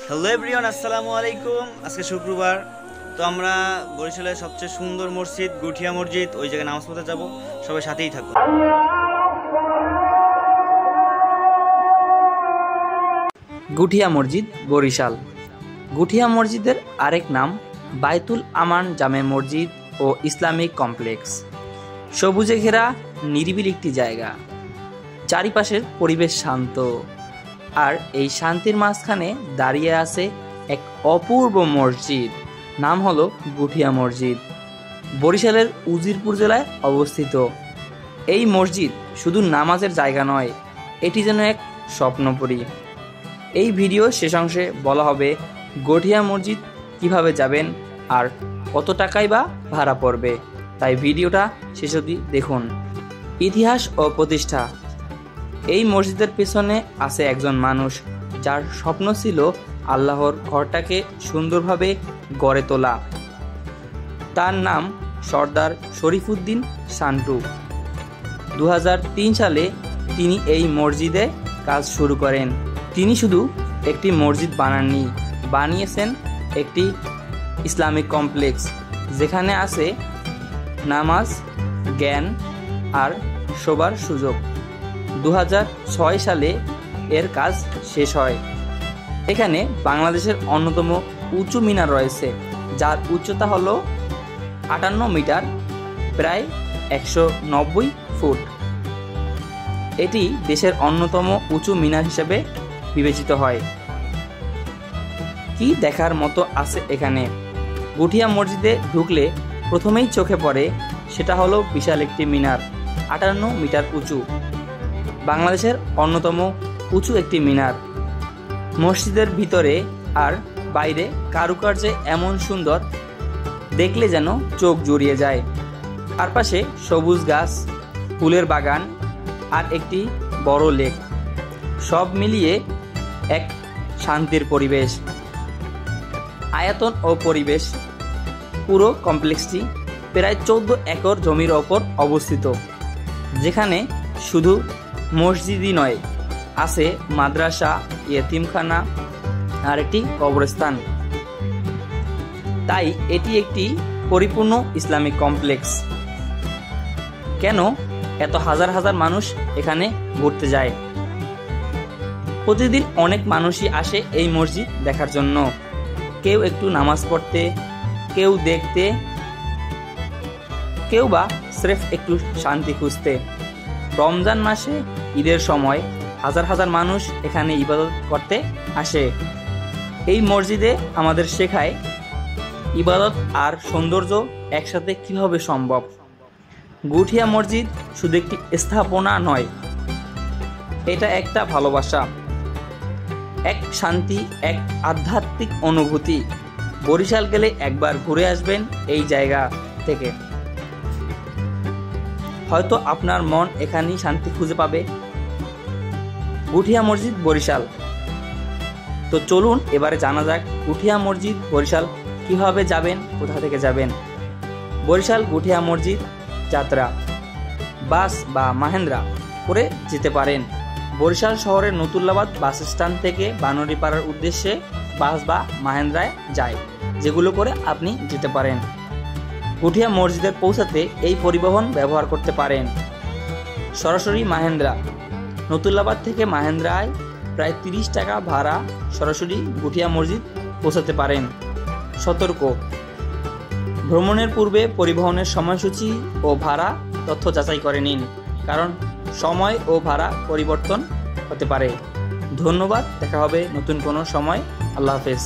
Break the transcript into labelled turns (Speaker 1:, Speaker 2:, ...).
Speaker 1: Hello everyone, আসসালামু আলাইকুম। আজকে শুক্রবার, তো আমরা বরিশালের সবচেয়ে সুন্দর মসজিদ গুঠিয়া মসজিদ, ওই জায়গায় নামাজ পড়তে যাব। সবাই সাথেই থাকুন।
Speaker 2: গুঠিয়া মসজিদ বরিশাল। গুঠিয়া মসজিদের আরেক নাম বাইতুল আমান জামে মসজিদ ও ইসলামিক কমপ্লেক্স। সবুজে ঘেরা নিরিবিলি একটি জায়গা, চারিপাশের পরিবেশ শান্ত, আর এই শান্তির মাঝখানে দাঁড়িয়ে আছে এক অপূর্ব মসজিদ, নাম হলো গুঠিয়া মসজিদ। বরিশালের উজিরপুর জেলায় অবস্থিত এই মসজিদ শুধু নামাজের জায়গা নয়, এটি যেন এক স্বপ্নপুরী। এই ভিডিও শেষ অংশে বলা হবে গুঠিয়া মসজিদ কিভাবে যাবেন আর কত টাকাই বা ভাড়া পড়বে, তাই ভিডিওটা শেষ অবধি দেখুন। ইতিহাস ও প্রতিষ্ঠা। এই মসজিদের পেছনে আছে একজন মানুষ যার স্বপ্ন ছিল আল্লাহর ঘরটাকে সুন্দরভাবে গড়ে তোলা। তার নাম সর্দার শরীফুদ্দীন সান্টু। 2003 সালে তিনি এই মসজিদে কাজ শুরু করেন। তিনি শুধু একটি মসজিদ বানাননি, বানিয়েছেন একটি ইসলামিক কমপ্লেক্স, যেখানে আছে নামাজ, জ্ঞান আর শোবার সুযোগ। 2006 সালে এর কাজ শেষ হয়। এখানে বাংলাদেশের অন্যতম উঁচু মিনার রয়েছে, যার উচ্চতা হলো 58 মিটার, প্রায় 190 ফুট। এটি দেশের অন্যতম উঁচু মিনার হিসেবে বিবেচিত হয়। কি দেখার মতো আছে এখানে? গুঠিয়া মসজিদে ঢুকলে প্রথমেই চোখে পড়ে সেটা হলো বিশাল একটি মিনার, 58 মিটার উঁচু, বাংলাদেশের অন্যতম উঁচু একটি মিনার। মসজিদের ভিতরে আর বাইরে কারুকার্যে এমন সুন্দর, দেখলে যেন চোখ জুড়িয়ে যায়। চারপাশে সবুজ গাছ, ফুলের বাগান আর একটি বড় লেক, সব মিলিয়ে এক শান্তির পরিবেশ। আয়তন ও পরিবেশ। পুরো কমপ্লেক্সটি প্রায় 14 একর জমির ওপর অবস্থিত, যেখানে শুধু মসজিদই নয়, আছে মাদ্রাসা, ইয়েতিমখানা আর একটি কবরস্থান। তাই এটি একটি পরিপূর্ণ ইসলামিক কমপ্লেক্স। কেন এত হাজার হাজার মানুষ এখানে ঘুরতে যায়? প্রতিদিন অনেক মানুষই আসে এই মসজিদ দেখার জন্য। কেউ একটু নামাজ পড়তে, কেউ দেখতে, কেউ বা স্রেফ একটু শান্তি খুঁজতে। রমজান মাসে, ঈদের সময় হাজার হাজার মানুষ এখানে ইবাদত করতে আসে। এই মসজিদে আমাদের শেখায় ইবাদত আর সৌন্দর্য একসাথে কিভাবে সম্ভব। গুঠিয়া মসজিদ শুধু একটি স্থাপনা নয়, এটা একটা ভালোবাসা, এক শান্তি, এক আধ্যাত্মিক অনুভূতি। বরিশাল গেলে একবার ঘুরে আসবেন এই জায়গা থেকে, হয়তো আপনার মন এখানেই শান্তি খুঁজে পাবে। গুঠিয়া মসজিদ বরিশাল। তো চলুন এবারে জানা যাক গুঠিয়া মসজিদ বরিশাল কিভাবে যাবেন, কোথা থেকে যাবেন। বরিশাল গুঠিয়া মসজিদ যাত্রা বাস বা মাহেন্দ্রা করে যেতে পারেন। বরিশাল শহরের নতুল্লাবাদ বাস স্ট্যান্ড থেকে বানরিপাড়ার উদ্দেশ্যে বাস বা মাহেন্দ্রায় যায়, যেগুলো করে আপনি যেতে পারেন। গুঠিয়া মসজিদে পৌঁছাতে এই পরিবহন ব্যবহার করতে পারেন। সরাসরি মাহেন্দ্রা। নতুল্লাবাদ থেকে মাহেন্দ্রায় প্রায় 30 টাকা ভাড়া, সরাসরি গুঠিয়া মসজিদ পৌঁছাতে পারেন। সতর্ক, ভ্রমণের পূর্বে পরিবহনের সময়সূচি ও ভাড়া তথ্য যাচাই করে নিন, কারণ সময় ও ভাড়া পরিবর্তন হতে পারে। ধন্যবাদ, দেখা হবে নতুন কোনো সময়। আল্লাহ হাফেজ।